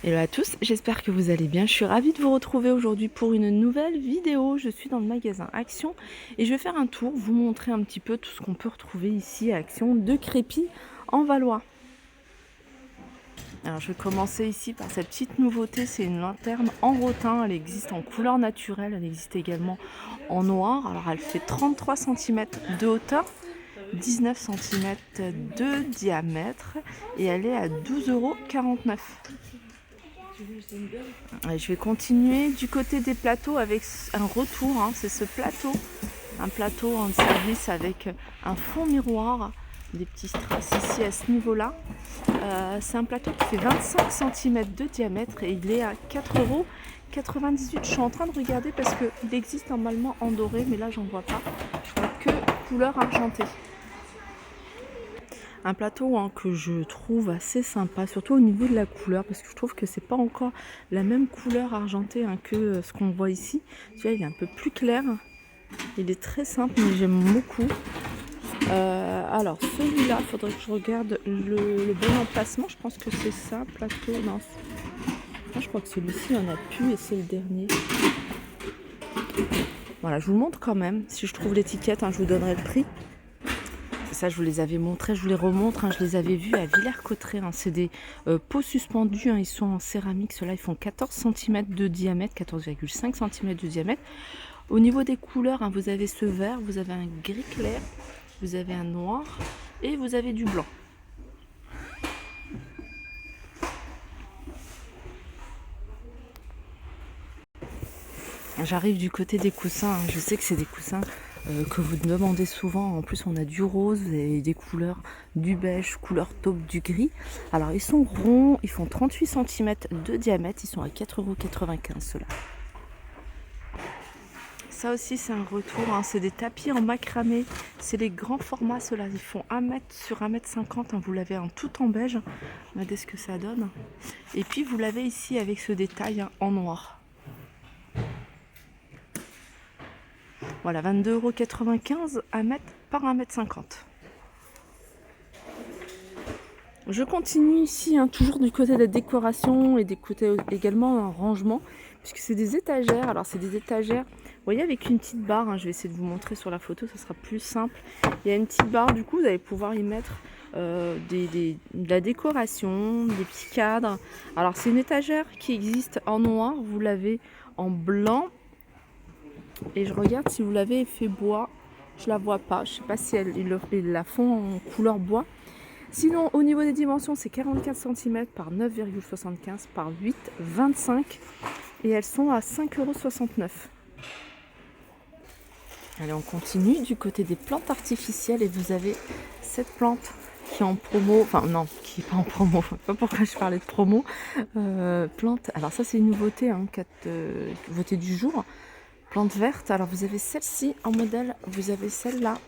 Hello à tous, j'espère que vous allez bien. Je suis ravie de vous retrouver aujourd'hui pour une nouvelle vidéo. Je suis dans le magasin Action et je vais faire un tour, vous montrer un petit peu tout ce qu'on peut retrouver ici à Action de Crépy en Valois. Alors je vais commencer ici par cette petite nouveauté, c'est une lanterne en rotin. Elle existe en couleur naturelle, elle existe également en noir. Alors elle fait 33 cm de hauteur, 19 cm de diamètre et elle est à 12,49 €. Je vais continuer du côté des plateaux avec un retour, hein, c'est ce plateau, un plateau en service avec un fond miroir, des petits strass ici à ce niveau-là. C'est un plateau qui fait 25 cm de diamètre et il est à 4,98 €. Je suis en train de regarder parce qu'il existe normalement en doré, mais là j'en vois pas. Je vois que couleur argentée. Un plateau que je trouve assez sympa, surtout au niveau de la couleur, parce que je trouve que c'est pas encore la même couleur argentée que ce qu'on voit ici. Tu vois, il est un peu plus clair. Il est très simple, mais j'aime beaucoup. Alors celui-là, il faudrait que je regarde le bon emplacement. Je pense que c'est ça, plateau. Non, je crois que celui-ci, il y en a plus et c'est le dernier. Voilà, je vous le montre quand même. Si je trouve l'étiquette, je vous donnerai le prix. Ça, je vous les avais montrés, je vous les remontre, je les avais vus à Villers-Cotterêts. C'est des pots suspendus, ils sont en céramique. Ceux-là, ils font 14 cm de diamètre, 14,5 cm de diamètre. Au niveau des couleurs, vous avez ce vert, vous avez un gris clair, vous avez un noir et vous avez du blanc. J'arrive du côté des coussins, je sais que c'est des coussins que vous demandez souvent. En plus, on a du rose et des couleurs, du beige, couleur taupe, du gris. Alors, ils sont ronds, ils font 38 cm de diamètre, ils sont à 4,95 € ceux-là. Ça aussi, c'est un retour, c'est des tapis en macramé. C'est les grands formats, ceux-là. Ils font 1 m sur 1,50 m. Vous l'avez en tout en beige. Regardez ce que ça donne. Et puis, vous l'avez ici avec ce détail en noir. Voilà, 22,95 € 1 m par 1,50 m. Je continue ici, toujours du côté de la décoration et des côtés également un rangement, puisque c'est des étagères. Alors c'est des étagères, vous voyez, avec une petite barre. Je vais essayer de vous montrer sur la photo, ça sera plus simple. Il y a une petite barre, du coup vous allez pouvoir y mettre de la décoration, des petits cadres. Alors c'est une étagère qui existe en noir, vous l'avez en blanc. Et je regarde si vous l'avez effet bois, je la vois pas. Je sais pas si ils la font en couleur bois. Sinon, au niveau des dimensions, c'est 44 cm par 9,75 par 8,25 et elles sont à 5,69 €. Allez, on continue du côté des plantes artificielles et vous avez cette plante qui est en promo, enfin non, qui n'est pas en promo, je ne sais pas pourquoi je parlais de promo. Plante, alors ça c'est une nouveauté, nouveauté du jour. Plante verte, alors vous avez celle-ci en modèle, vous avez celle-là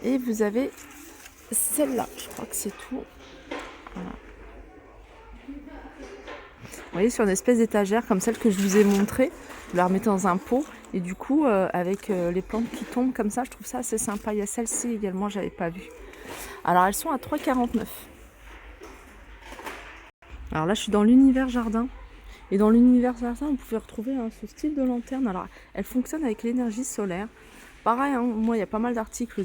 et vous avez celle-là, je crois que c'est tout. Voilà. Vous voyez, sur une espèce d'étagère comme celle que je vous ai montrée, vous la remettez dans un pot et du coup avec les plantes qui tombent comme ça, je trouve ça assez sympa. Il y a celle-ci également, j'avais pas vu. Alors elles sont à 3,49 €. Alors là je suis dans l'univers jardin. Et dans l'univers jardin, vous pouvez retrouver ce style de lanterne. Alors elle fonctionne avec l'énergie solaire. Pareil, moi il y a pas mal d'articles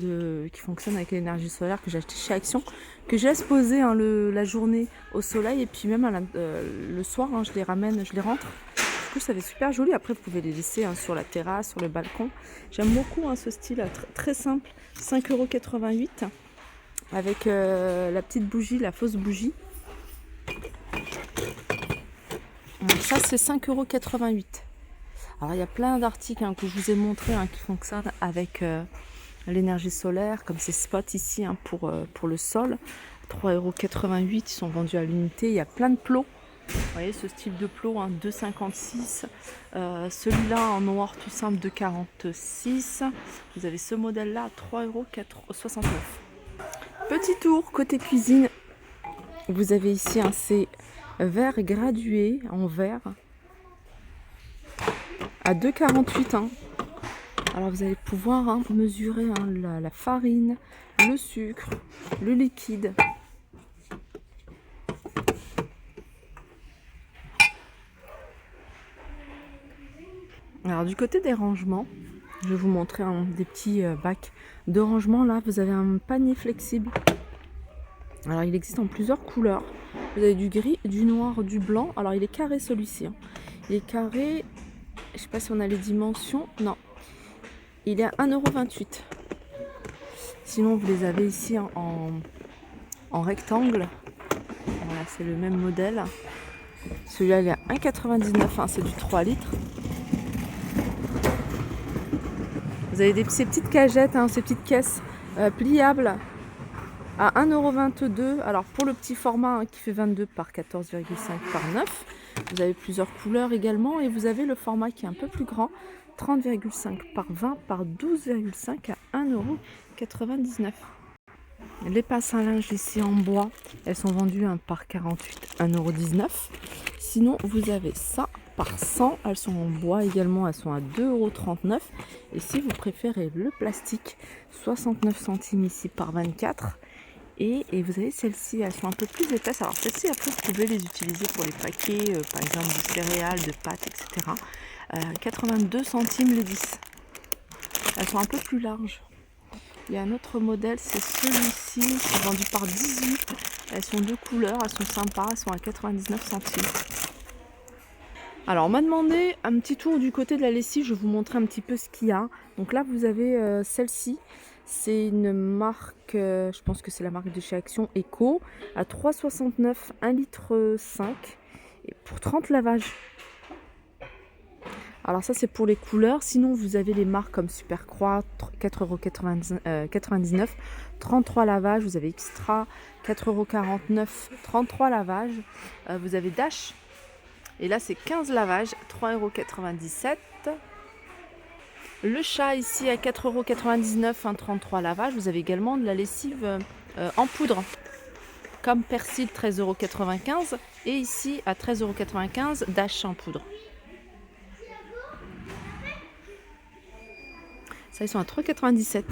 qui fonctionnent avec l'énergie solaire que j'ai acheté chez Action, que je laisse poser la journée au soleil et puis même le soir, je les ramène, je les rentre. Du coup ça fait super joli. Après vous pouvez les laisser sur la terrasse, sur le balcon. J'aime beaucoup ce style très simple, 5,88 € avec la petite bougie, la fausse bougie. Donc ça c'est 5,88 €. Alors il y a plein d'articles que je vous ai montrés qui fonctionnent avec l'énergie solaire, comme ces spots ici pour le sol. 3,88 €, ils sont vendus à l'unité. Il y a plein de plots. Vous voyez ce style de plot, 2,56 €. Celui-là en noir tout simple, 2,46 €. Vous avez ce modèle-là à 3,69 €. Petit tour côté cuisine. Vous avez ici ces verres gradués en verre à 2,48 €. Alors vous allez pouvoir mesurer la farine, le sucre, le liquide. Alors du côté des rangements, je vais vous montrer des petits bacs de rangement. Là, vous avez un panier flexible. Alors il existe en plusieurs couleurs. Vous avez du gris, du noir, du blanc. Alors il est carré celui-ci. Il est carré, je sais pas si on a les dimensions. Non, il est à 1,28 €. Sinon vous les avez ici en rectangle. Voilà, c'est le même modèle. Celui-là il est à 1,99 €, c'est du 3 litres. Vous avez ces petites cagettes, ces petites caisses pliables à 1,22 €. Alors pour le petit format qui fait 22 par 14,5 par 9. Vous avez plusieurs couleurs également et vous avez le format qui est un peu plus grand, 30,5 par 20 par 12,5 à 1,99 €. Les passes à linge ici en bois, elles sont vendues par 48, 1,19 €. Sinon vous avez ça par 100, elles sont en bois également, elles sont à 2,39 €. Et si vous préférez le plastique, 69 centimes ici par 24. Et vous avez celles-ci, elles sont un peu plus épaisses. Alors celles-ci, après, vous pouvez les utiliser pour les paquets, par exemple de céréales, de pâtes, etc. 82 centimes le 10. Elles sont un peu plus larges. Il y a un autre modèle, c'est celui-ci, c'est vendu par 18. Elles sont de couleurs, elles sont sympas, elles sont à 99 centimes. Alors on m'a demandé un petit tour du côté de la lessive, je vais vous montrer un petit peu ce qu'il y a. Donc là vous avez celle-ci, c'est une marque, je pense que c'est la marque de chez Action Eco, à 3,69 €, 1,5 litre et pour 30 lavages. Alors ça c'est pour les couleurs, sinon vous avez les marques comme Supercroix, 4,99 €, 33 lavages, vous avez Extra, 4,49 €, 33 lavages, vous avez Dash, et là c'est 15 lavages, 3,97 €. Le chat ici à 4,99 €, 33 lavages, vous avez également de la lessive en poudre, comme Persil 13,95 € et ici à 13,95 € Dash en poudre. Ça, ils sont à 3,97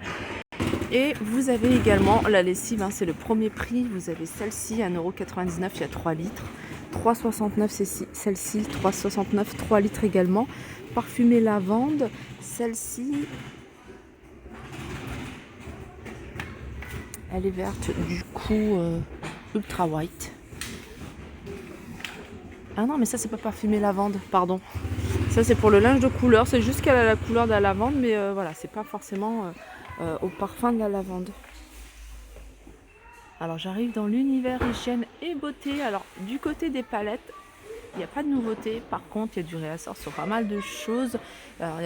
€. Et vous avez également la lessive, c'est le premier prix. Vous avez celle-ci, 1,99 €, il y a 3 litres. 3,69 € celle-ci, 3,69 €, 3 litres également. Parfumée lavande, celle-ci, elle est verte, du coup ultra white. Ah non, mais ça c'est pas parfumé lavande, pardon. Ça c'est pour le linge de couleur, c'est juste qu'elle a la couleur de la lavande, mais voilà, c'est pas forcément au parfum de la lavande. Alors j'arrive dans l'univers hygiène et beauté. Alors du côté des palettes, il n'y a pas de nouveauté. Par contre, il y a du réassort sur pas mal de choses. Alors,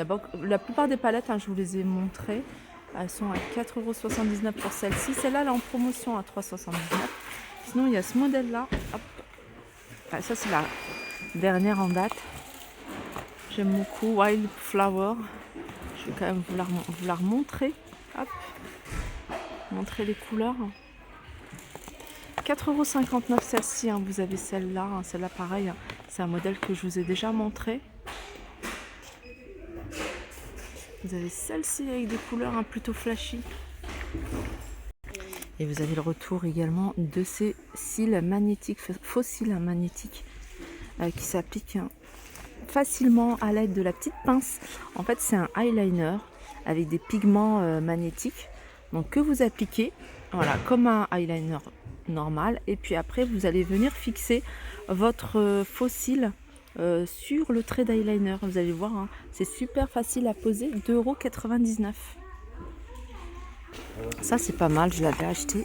la plupart des palettes, je vous les ai montrées. Elles sont à 4,79 € pour celle-ci. Celle-là, elle est en promotion à 3,79 €. Sinon, il y a ce modèle-là. Ah, ça, c'est la dernière en date. J'aime beaucoup Wildflower. Je vais quand même vous la remontrer. Hop. Montrer les couleurs. 4,59 € celle-ci, vous avez celle-là, celle-là pareil, c'est un modèle que je vous ai déjà montré. Vous avez celle-ci avec des couleurs plutôt flashy. Et vous avez le retour également de ces cils magnétiques, faux cils magnétiques, qui s'appliquent facilement à l'aide de la petite pince. En fait, c'est un eyeliner avec des pigments magnétiques, donc que vous appliquez, voilà, comme un eyeliner normal, et puis après vous allez venir fixer votre faux cil sur le trait d'eyeliner. Vous allez voir, c'est super facile à poser, 2,99 €. Ça c'est pas mal, je l'avais acheté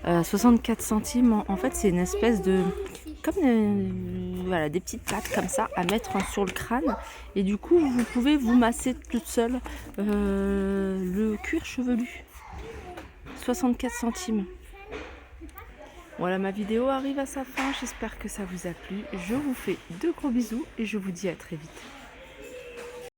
64 centimes. En fait c'est une espèce de comme voilà, des petites pattes comme ça à mettre sur le crâne, et du coup vous pouvez vous masser toute seule le cuir chevelu. 64 centimes. Voilà, ma vidéo arrive à sa fin, j'espère que ça vous a plu. Je vous fais de gros bisous et je vous dis à très vite.